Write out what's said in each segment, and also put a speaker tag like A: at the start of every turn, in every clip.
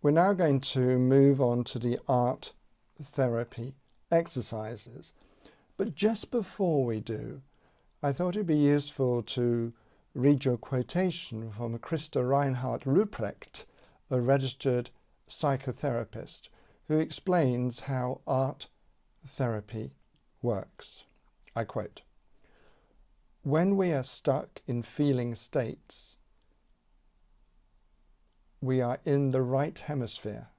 A: We're now going to move on to the art therapy exercises. But just before we do, I thought it'd be useful to read you a quotation from Christa Reinhardt Ruprecht, a registered psychotherapist, who explains how art therapy works. I quote, "When we are stuck in feeling states, we are in the right hemisphere,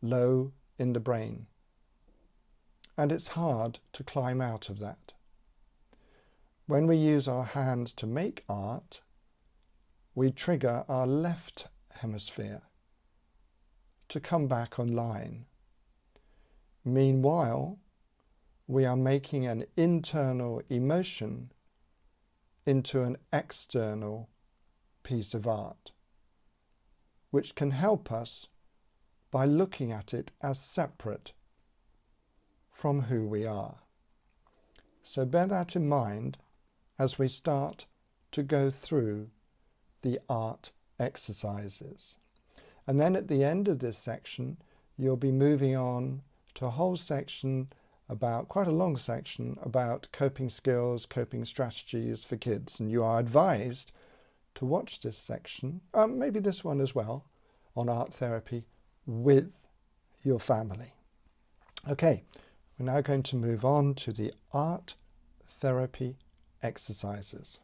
A: low in the brain, and it's hard to climb out of that. When we use our hands to make art, we trigger our left hemisphere to come back online. Meanwhile, we are making an internal emotion into an external piece of art, which can help us by looking at it as separate from who we are." So bear that in mind as we start to go through the art exercises. And then at the end of this section, you'll be moving on to a whole section about, quite a long section, about coping skills, coping strategies for kids. And you are advised to watch this section, maybe this one as well, on art therapy with your family. Okay, we're now going to move on to the art therapy exercises.